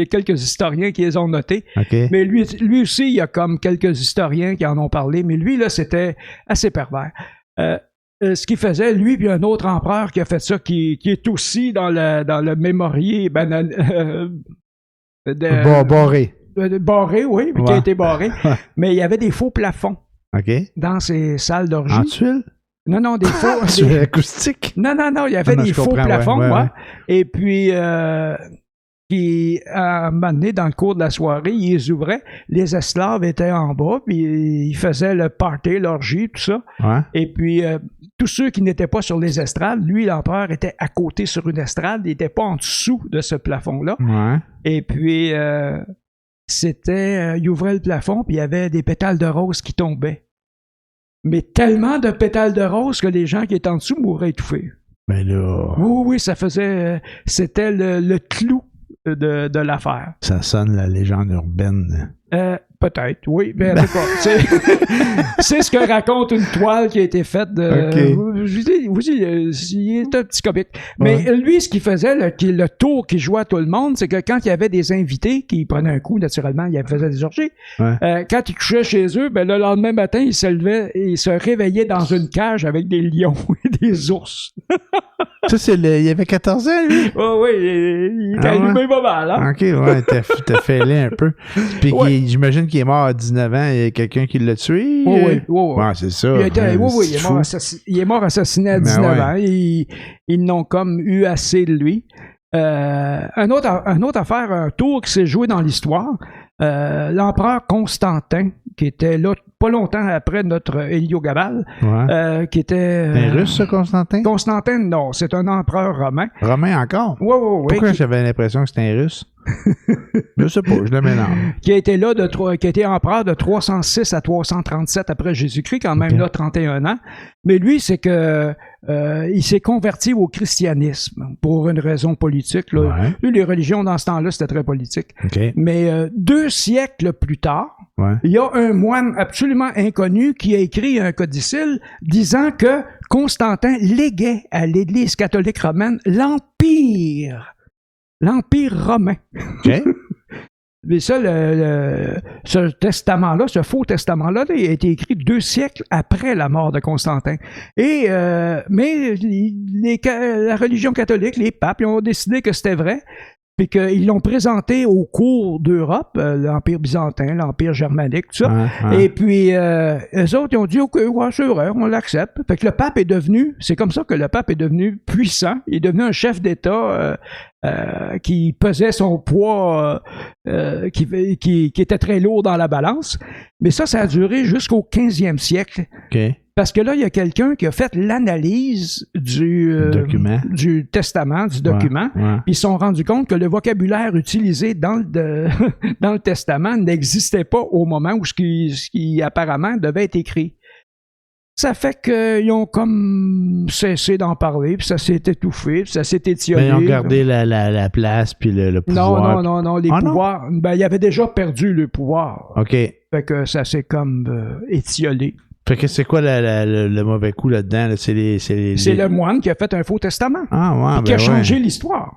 quelques historiens qui les ont notés. Okay. Mais lui aussi, il y a comme quelques historiens qui en ont parlé, mais lui, là, c'était assez pervers. Ce qu'il faisait, lui, puis un autre empereur qui a fait ça, qui est aussi dans le mémorier, barré. Barré, oui, qui a été barré. Mais il y avait des faux plafonds dans ces salles d'orgie. En tuiles? Non, des faux... Tuiles acoustiques? Non, il y avait des faux plafonds, Et puis, qui, à un moment donné, dans le cours de la soirée, ils les ouvraient, les esclaves étaient en bas, puis ils faisaient le party, l'orgie, tout ça. Ouais. Et puis... tous ceux qui n'étaient pas sur les estrades, lui, l'empereur, était à côté sur une estrade, il n'était pas en dessous de ce plafond-là. Ouais. Et puis, il ouvrait le plafond, puis il y avait des pétales de rose qui tombaient. Mais tellement de pétales de rose que les gens qui étaient en dessous mouraient étouffés. Ben là... Oui, ça faisait... c'était le clou de l'affaire. Ça sonne la légende urbaine. Peut-être, oui. Mais en tout cas, c'est ce que raconte une toile qui a été faite de... Je vous dis, il est un petit comique. Mais lui, ce qu'il faisait, le tour qu'il jouait à tout le monde, c'est que quand il y avait des invités qui prenaient un coup, naturellement, il faisait des orgies. Quand ils couchaient chez eux, ben, le lendemain matin, ils se levaient et ils se réveillaient dans une cage avec des lions et des ours. Ça, il avait 14 ans, lui? Oh, oui, il était allumé pas mal, hein? OK, ouais, t'as fêlé un peu. Puis j'imagine qu'il est mort à 19 ans, il y a quelqu'un qui l'a tué. Oui. Ouais, c'est ça. Il est mort assassiné à 19 ans. Ils n'ont comme eu assez de lui. Un autre affaire, un tour qui s'est joué dans l'histoire, l'empereur Constantin, qui était là pas longtemps après notre Héliogabale, qui était... un russe, ça, Constantin? Constantin, non, c'est un empereur romain. Romain encore? Oui. Pourquoi j'avais l'impression que c'était un russe? Je sais pas, je le mélange. Qui a été là, qui a été empereur de 306 à 337 après Jésus-Christ, quand même là, 31 ans. Mais lui, c'est que il s'est converti au christianisme pour une raison politique. Là. Lui, les religions dans ce temps-là, c'était très politique. Mais 2 siècles plus tard, il y a un moine absolument inconnu qui a écrit un codicille disant que Constantin léguait à l'Église catholique romaine l'Empire romain. Mais ça, ce testament-là, ce faux testament-là, il a été écrit 2 siècles après la mort de Constantin. Mais la religion catholique, les papes, ils ont décidé que c'était vrai. Puis qu'ils l'ont présenté aux cours d'Europe, l'Empire byzantin, l'Empire germanique, tout ça. Et puis, eux autres, ils ont dit, OK, ouais, c'est vrai, on l'accepte. Fait que le pape est devenu, c'est comme ça que le pape est devenu puissant. Il est devenu un chef d'État qui pesait son poids, qui était très lourd dans la balance. Mais ça a duré jusqu'au 15e siècle. Parce que là, il y a quelqu'un qui a fait l'analyse du testament, du document. Puis ils se sont rendus compte que le vocabulaire utilisé dans le testament n'existait pas au moment où ce qui apparemment devait être écrit. Ça fait qu'ils ont comme cessé d'en parler, puis ça s'est étouffé, puis ça s'est étiolé. Mais ils ont gardé la place, puis le pouvoir. Non, les pouvoirs. Non? Il avait déjà perdu le pouvoir. OK. Fait que ça s'est comme étiolé. Fait que c'est quoi le mauvais coup là-dedans? Là? C'est le moine qui a fait un faux testament. Qui a changé l'histoire.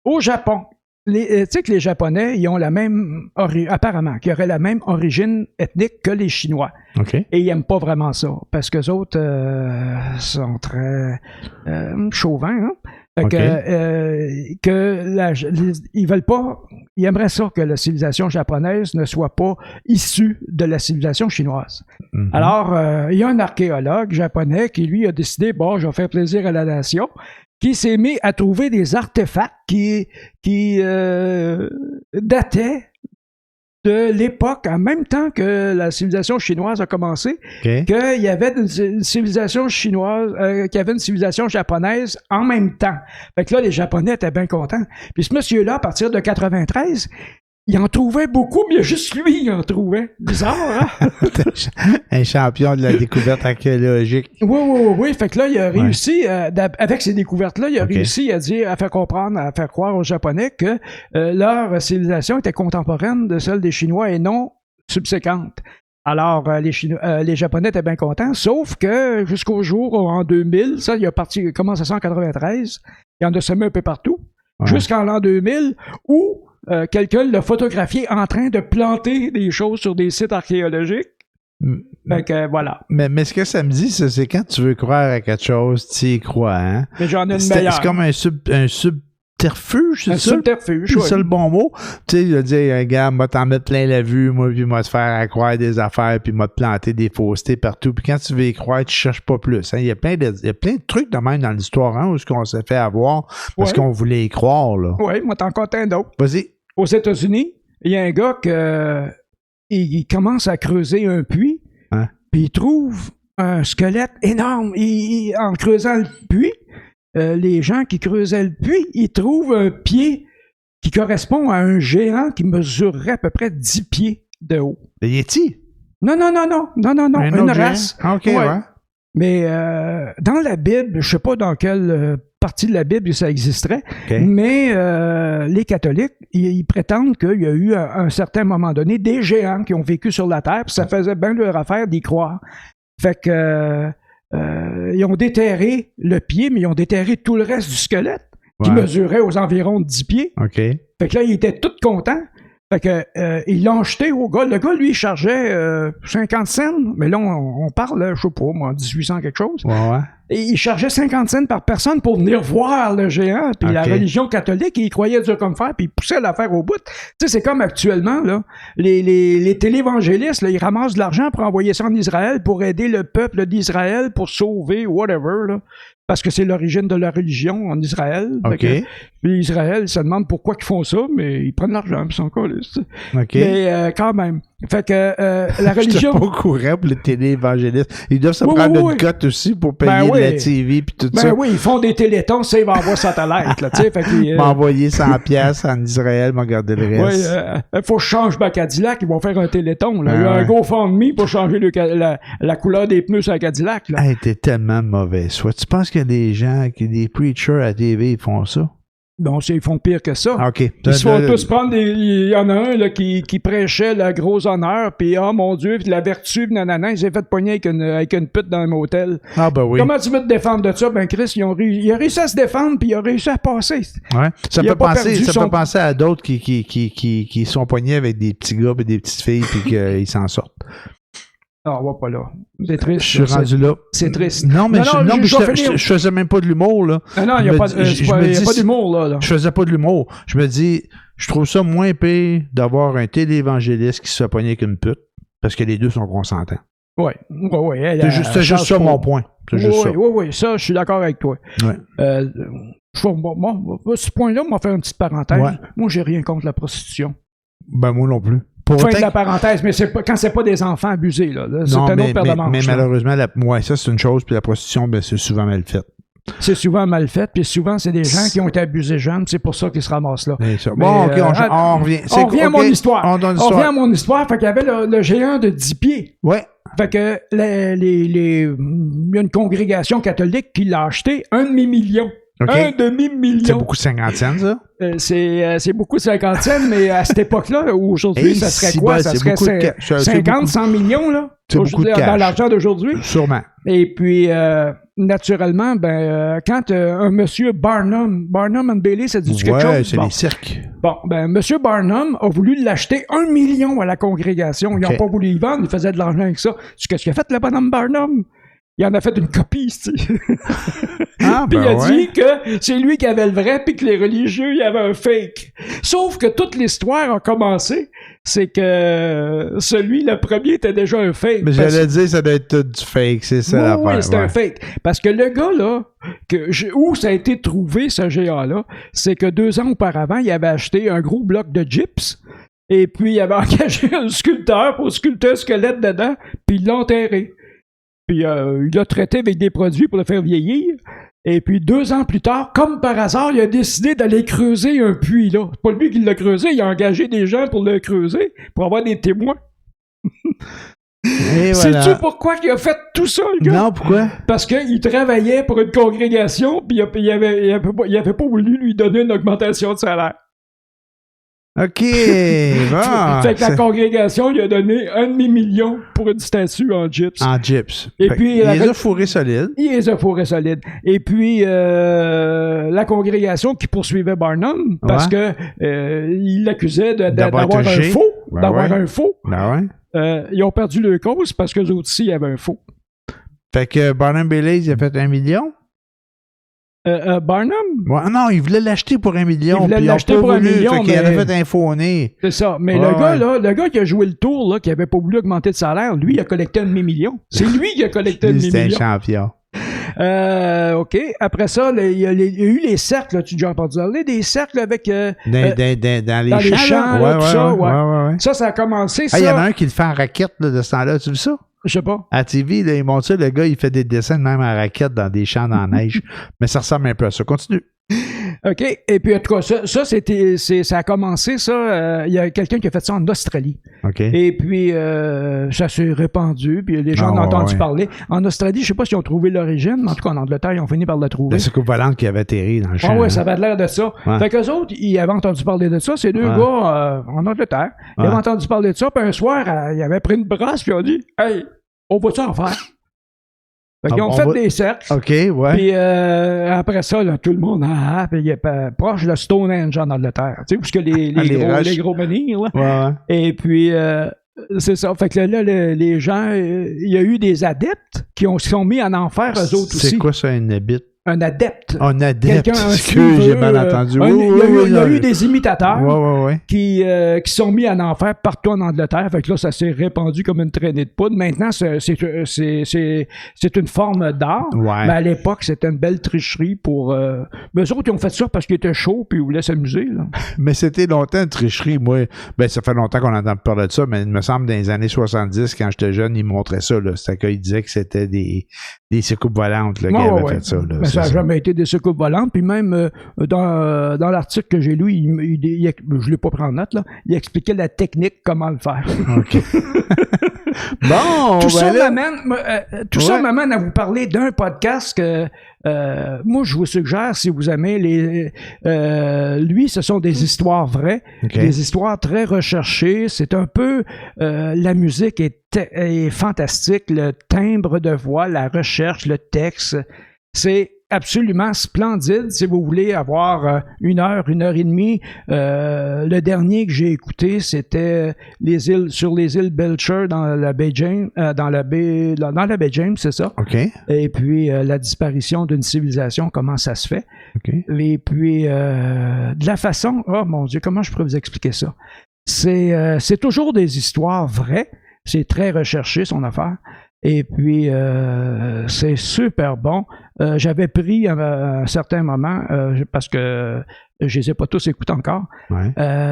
Au Japon, tu sais que les Japonais, ils ont la même apparemment, qu'ils auraient la même origine ethnique que les Chinois. Et ils n'aiment pas vraiment ça. Parce qu'eux autres sont très chauvins, hein? Ils veulent pas, ils aimeraient ça que la civilisation japonaise ne soit pas issue de la civilisation chinoise. Alors, il y a un archéologue japonais qui, lui, a décidé, bon, je vais faire plaisir à la nation, qui s'est mis à trouver des artefacts qui dataient de l'époque, en même temps que la civilisation chinoise a commencé, qu'il y avait une civilisation chinoise, qu'il y avait une civilisation japonaise en même temps. Fait que là, les Japonais étaient bien contents. Puis ce monsieur-là, à partir de 93, il en trouvait beaucoup, mais juste lui, il en trouvait. Bizarre, hein? Un champion de la découverte archéologique. Oui. Fait que là, il a réussi, avec ces découvertes-là, il a réussi à faire croire aux Japonais que leur civilisation était contemporaine de celle des Chinois et non subséquente. Alors, les Japonais étaient bien contents, sauf que jusqu'au jour, en 2000, ça, il commence à ça en 93, il y en a semé un peu partout, jusqu'en l'an 2000, où quelqu'un l'a photographié en train de planter des choses sur des sites archéologiques. Fait que voilà. Mais ce que ça me dit, c'est quand tu veux croire à quelque chose, tu y crois, hein? Mais j'en ai une meilleure. C'est comme un subterfuge, c'est ça? Un subterfuge, c'est ça le bon mot. Tu sais, il a dit, regarde, moi t'en mettre plein la vue, moi, puis moi te faire croire des affaires, puis moi te planter des faussetés partout. Puis quand tu veux y croire, tu cherches pas plus. Hein? Il y a plein de trucs de même dans l'histoire, hein, où on s'est fait avoir parce qu'on voulait y croire, là. Oui, moi t'en compte un d'autre. Vas-y. Aux États-Unis, il y a un gars il commence à creuser un puits, puis il trouve un squelette énorme. En creusant le puits, les gens qui creusaient le puits, ils trouvent un pied qui correspond à un géant qui mesurerait à peu près 10 pieds de haut. Le Yeti? Non, une race. OK, ouais. Mais dans la Bible, je ne sais pas dans quelle partie de la Bible ça existerait, mais les catholiques, ils prétendent qu'il y a eu à un certain moment donné des géants qui ont vécu sur la Terre, puis ça faisait bien leur affaire d'y croire. Fait que ils ont déterré le pied, mais ils ont déterré tout le reste du squelette, qui mesurait aux environs de 10 pieds. OK. Fait que là, ils étaient tous contents. Fait que, ils l'ont jeté au gars. Le gars, lui, il chargeait 50 cents. Mais là, on parle, je sais pas, moi, 1800 quelque chose. Ouais. Et il chargeait 50 cents par personne pour venir voir le géant. Puis la religion catholique, il croyait dur comme fer, puis il poussait l'affaire au bout. Tu sais, c'est comme actuellement, là, les télévangélistes, là, ils ramassent de l'argent pour envoyer ça en Israël, pour aider le peuple d'Israël, pour sauver, whatever, là. Parce que c'est l'origine de la religion en Israël. OK. Puis Israël, ils se demandent pourquoi ils font ça, mais ils prennent l'argent, puis ils sont colistes. OK. Mais quand même. Fait que la religion... Je suis pas au courant pour les téléévangélistes. Ils doivent se prendre une cote aussi pour payer de la TV puis tout ça. Ben oui, ils font des télétons, ça, ils vont envoyer satellite, là, tu sais. Fait qu'ils... m'envoyer 100$ en Israël, m'en garder le reste. Oui, faut que je change ma Cadillac, ils vont faire un téléton, là. Ah, il y a un GoFundMe pour changer la couleur des pneus sur la Cadillac, là. Hey, t'es tellement mauvais. Soit tu penses qu'il y a des gens, des preachers à TV, ils font ça? Bon, ils font pire que ça. OK. Ils se font tous prendre il y en a un là, qui prêchait le gros honneur, puis oh mon Dieu, puis la vertu, nanana, il s'est fait pogner avec une pute dans un motel. Ah ben oui. Comment tu veux te défendre de ça? Ben Chris, il a réussi à se défendre, puis il a réussi à passer. Ouais. Ça peut penser à d'autres qui sont pognés avec des petits gars et des petites filles, puis qu'ils s'en sortent. Non, on va pas là. C'est triste. Je suis rendu là. C'est triste. Non, mais je faisais même pas de l'humour, là. Non, il n'y a pas d'humour, là. Je faisais pas de l'humour. Je me dis, je trouve ça moins pire d'avoir un téléévangéliste qui se fait pogner qu'une pute, parce que les deux sont consentants. Oui. C'est juste ça mon point. Oui, ça, je suis d'accord avec toi. Ouais. Ce point-là, on va faire une petite parenthèse. Ouais. Moi, j'ai rien contre la prostitution. Ben, moi non plus. Fin de la parenthèse, mais quand c'est pas des enfants abusés, là. C'est un autre paire de manches. Mais malheureusement, ça, c'est une chose, puis la prostitution, ben, c'est souvent mal fait. C'est souvent mal fait, puis souvent, c'est des gens qui ont été abusés jeunes, c'est pour ça qu'ils se ramassent là. Bon, OK, on revient. On revient à mon histoire. On revient à mon histoire, fait qu'il y avait le géant de 10 pieds. Ouais. Fait que il y a une congrégation catholique qui l'a acheté 1 demi-million. Okay. 1 demi-million. C'est beaucoup 50 cents, ça? C'est beaucoup 50 cents, mais à cette époque-là, aujourd'hui, ça serait quoi? Ça serait 50, 100 millions, là? C'est beaucoup de cash. Dans l'argent d'aujourd'hui? Sûrement. Et puis, naturellement, quand un monsieur Barnum and Bailey, ça dit quelque chose? Ouais, c'est les cirques. Bon, monsieur Barnum a voulu l'acheter 1 million à la congrégation. Ils n'ont pas voulu y vendre, ils faisaient de l'argent avec ça. Qu'est-ce qu'il a fait, le bonhomme Barnum? Il en a fait une copie, tu sais. Puis il a dit que c'est lui qui avait le vrai, puis que les religieux, il y avait un fake. Sauf que toute l'histoire a commencé, c'est que le premier était déjà un fake. Mais j'allais dire, ça doit être tout du fake, c'est ça l'affaire. Oui, c'est un fake. Parce que le gars, là, où ça a été trouvé, ce géant-là, c'est que 2 ans auparavant, il avait acheté un gros bloc de gyps, et puis il avait engagé un sculpteur pour sculpter un squelette dedans, puis il l'a enterré. Puis il l'a traité avec des produits pour le faire vieillir. Et puis 2 ans plus tard, comme par hasard, il a décidé d'aller creuser un puits, là. C'est pas lui qui l'a creusé, il a engagé des gens pour le creuser, pour avoir des témoins. Sais-tu pourquoi il a fait tout ça, le gars? Non, pourquoi? Parce qu'il travaillait pour une congrégation, puis il avait pas voulu lui donner une augmentation de salaire. OK, bon. Fait que la congrégation lui a donné 1 demi-million pour une statue en gyps. En gyps. Et puis, il les a fourrés solides. Il les a fourrés solides. Et puis, la congrégation qui poursuivait Barnum, parce que il l'accusait d'avoir un faux. Un faux. Ils ont perdu leur cause parce qu'eux autres aussi, il y avait un faux. Fait que Barnum Bailey, il a fait 1 million? Barnum? Ouais, non, il voulait l'acheter pour 1 million. Il voulait l'acheter pour 1 million. Fait qu'il en a fait un faux nez. C'est ça. Mais le gars qui a joué le tour, là, qui avait pas voulu augmenter de salaire, lui, il a collecté 1 demi-million. C'est lui qui a collecté 1 demi-million. C'est un champion. OK. Après ça, il y a eu les cercles, là, tu as déjà entendu parler, des cercles avec... dans les champs, là, tout ça. Ça a commencé, ça. Il y en a un qui le fait en raquette, là, de ce temps-là, tu as vu ça? Je sais pas. À TV, là, ils montrent ça, le gars, il fait des dessins même en raquette dans des champs dans la neige. Mais ça ressemble un peu à ça. Continue. OK. Et puis, en tout cas, ça a commencé, ça. Il y a quelqu'un qui a fait ça en Australie. OK. Et puis, ça s'est répandu, puis les gens ont entendu parler. En Australie, je sais pas s'ils ont trouvé l'origine, mais en tout cas, en Angleterre, ils ont fini par le trouver. La soucoupe volante qui avait atterri dans le champ. Ah ouais, ça avait l'air de ça. Ouais. Fait qu'eux autres, ils avaient entendu parler de ça. Ces deux gars, en Angleterre, ils avaient entendu parler de ça. Puis un soir, ils avaient pris une brasse, puis ils ont dit « Hey, on va-tu en faire? » Fait qu'ils ont fait des cercles. OK, ouais. Puis après ça, là, tout le monde, puis il est proche de Stonehenge en Angleterre. Tu sais, parce que les gros menhirs, là. Ouais. Et puis, c'est ça. Fait que là, les gens, il y a eu des adeptes qui sont mis en enfer, eux autres aussi. C'est quoi ça, un habit? Un adepte. Un adepte. Excuse, j'ai mal entendu. Il y a eu des imitateurs ouais. qui sont mis en enfer partout en Angleterre. Fait que là, ça s'est répandu comme une traînée de poudre. Maintenant, c'est une forme d'art. Ouais. Mais à l'époque, c'était une belle tricherie pour... Mais eux autres, ils ont fait ça parce qu'ils étaient chauds puis ils voulaient s'amuser. Là. Mais c'était longtemps une tricherie. Moi, ben ça fait longtemps qu'on entend parler de ça, mais il me semble dans les années 70, quand j'étais jeune, ils montraient ça. C'était qu'ils disaient que c'était des soucoupes volantes là, qui avaient fait ça. Là, ça n'a jamais été des soucoupes volantes. Puis même dans l'article que j'ai lu, je ne l'ai pas pris en note, là, il expliquait la technique, comment le faire. OK. Bon, tout ça m'amène à vous parler d'un podcast que moi, je vous suggère, si vous aimez lui, ce sont des histoires vraies, des histoires très recherchées. C'est un peu la musique est fantastique, le timbre de voix, la recherche, le texte, c'est absolument splendide. Si vous voulez avoir une heure et demie, le dernier que j'ai écouté, c'était sur les îles Belcher dans la baie James, dans la baie James, c'est ça. OK. Et puis la disparition d'une civilisation, comment ça se fait. OK. Et puis de la façon, oh mon Dieu, comment je pourrais vous expliquer ça? C'est toujours des histoires vraies. C'est très recherché, son affaire. Et puis, c'est super bon. J'avais pris à un certain moment, parce que je les ai pas tous écoutés encore,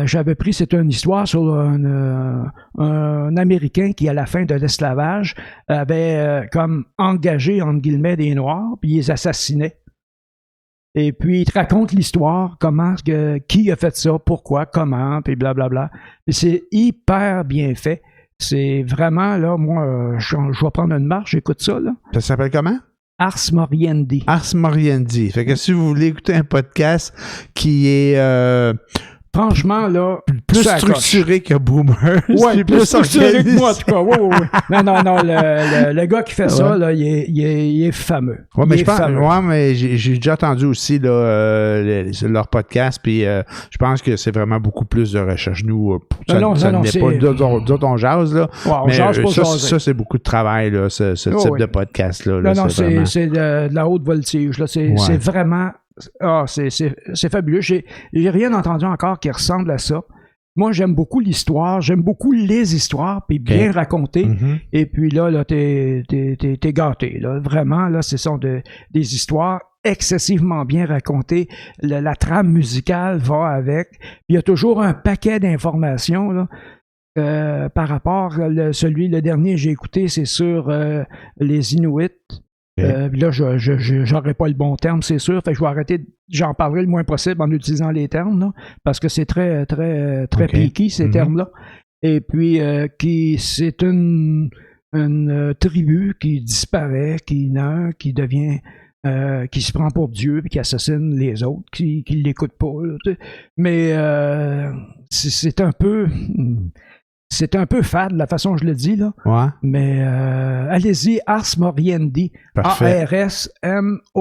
j'avais pris, c'est une histoire sur un Américain qui, à la fin de l'esclavage, avait comme engagé, entre guillemets, des Noirs, puis ils les assassinait. Et puis, il te raconte l'histoire, qui a fait ça, pourquoi, comment, puis blablabla. Et c'est hyper bien fait. C'est vraiment, là, moi, je vais prendre une marche, j'écoute ça, là. Ça s'appelle comment? Ars Moriendi. Ars Moriendi. Fait que si vous voulez écouter un podcast qui est... franchement, là... Plus structuré que Boomer. Oui, plus structuré que moi, en tout cas. Oui. Non, le gars qui fait ça, là, il est fameux. Oui, mais j'ai déjà entendu aussi là, leur podcast, puis je pense que c'est vraiment beaucoup plus de recherche. Nous, ça n'est pas... D'autres, on jase, là. Ouais, on jase pour ça, c'est beaucoup de travail, là, ce type de podcast-là. Non, c'est de la haute voltige. Là. C'est vraiment... c'est fabuleux. J'ai rien entendu encore qui ressemble à ça. Moi, j'aime beaucoup l'histoire, j'aime beaucoup les histoires, puis bien racontées. Mm-hmm. Et puis là, t'es gâté. Là. Vraiment, là, ce sont des histoires excessivement bien racontées. La trame musicale va avec. Il y a toujours un paquet d'informations, là. Par rapport le dernier que j'ai écouté, c'est sur les Inuits. Là, j'aurais pas le bon terme, c'est sûr. Fait que je vais arrêter, j'en parlerai le moins possible en utilisant les termes, là, parce que c'est très piqué, ces termes-là. Et puis, c'est une tribu qui disparaît, qui naît, qui devient, qui se prend pour Dieu, puis qui assassine les autres, qui l'écoutent pas. Là, mais c'est un peu... C'est un peu fade, la façon dont je le dis, là. Ouais. Mais allez-y, Ars Moriendi. Parfait. A-R-S-M-O-R-I-A-N-D.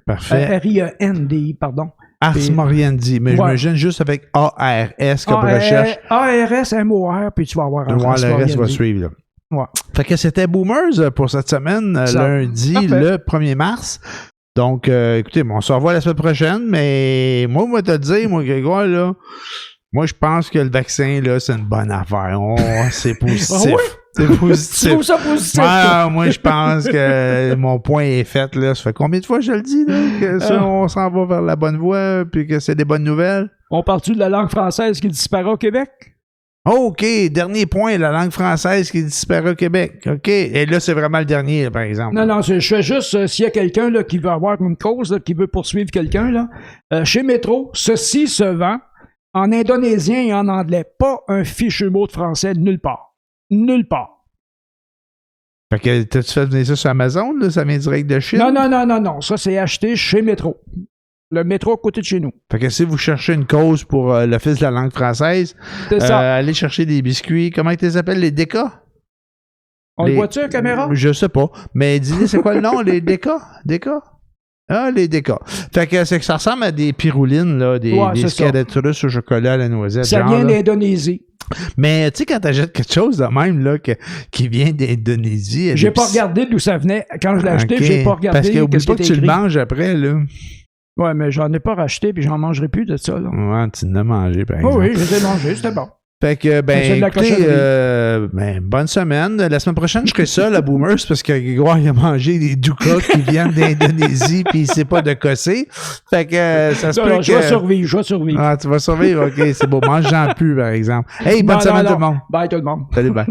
Parfait. R-I-A-N-D, pardon. Ars Moriendi. Mais je me gêne juste avec A-R-S comme recherche. A-R-S-M-O-R, puis tu vas avoir Ars Moriendi. Le reste va suivre, là. Ouais. Fait que c'était Boomers pour cette semaine, lundi, le 1er mars. Donc, écoutez, on se revoit la semaine prochaine, mais moi, je vais te le dire, moi, Grégoire, là... Moi, je pense que le vaccin, là, c'est une bonne affaire. C'est positif. Ah oui? C'est positif. Tu trouves ça positif? Moi, je pense que mon point est fait, là. Ça fait combien de fois je le dis, là? Que ça, on s'en va vers la bonne voie, puis que c'est des bonnes nouvelles? On parle-tu de la langue française qui disparaît au Québec? OK, dernier point, la langue française qui disparaît au Québec. OK, et là, c'est vraiment le dernier, là, par exemple. Non, je fais juste, s'il y a quelqu'un là, qui veut avoir une cause, là, qui veut poursuivre quelqu'un, là, chez Métro, ceci se vend en indonésien et en anglais. Pas un fichu mot de français nulle part. Nulle part. Fait que t'as-tu fait venir ça sur Amazon, là? Ça vient direct de Chine? Non. Ça, c'est acheté chez Métro. Le métro à côté de chez nous. Fait que si vous cherchez une cause pour l'Office de la langue française, allez chercher des biscuits. Comment ils les appellent, les DECA? On le voit-tu, la caméra? Je sais pas. Mais dis-lui, c'est quoi le nom? Les Deka? Deka? Ah, les Deka. Fait que c'est que ça ressemble à des piroulines, là, des scadettes russes au chocolat à la noisette. Ça vient d'Indonésie. Mais tu sais, quand t'achètes quelque chose de même là, qui vient d'Indonésie... J'ai pas regardé d'où ça venait. Quand je l'ai acheté, j'ai pas regardé. Parce qu'oublie pas que tu le manges après, là. Ouais, mais j'en ai pas racheté, puis j'en mangerai plus de ça, là. Ouais, tu l'as mangé, par exemple. Oui, je les ai mangés, c'était bon. Fait que, écoutez, bonne semaine. La semaine prochaine, je serai seul à Boomers parce que Grégoire, il a mangé des doukas qui viennent d'Indonésie puis il sait pas de cosser. Fait que, ça se peut que... Je vais survivre. Ah, tu vas survivre? OK, c'est beau. Mange-en plus, par exemple. Hey, bonne semaine tout le monde. Bye tout le monde. Salut, bye.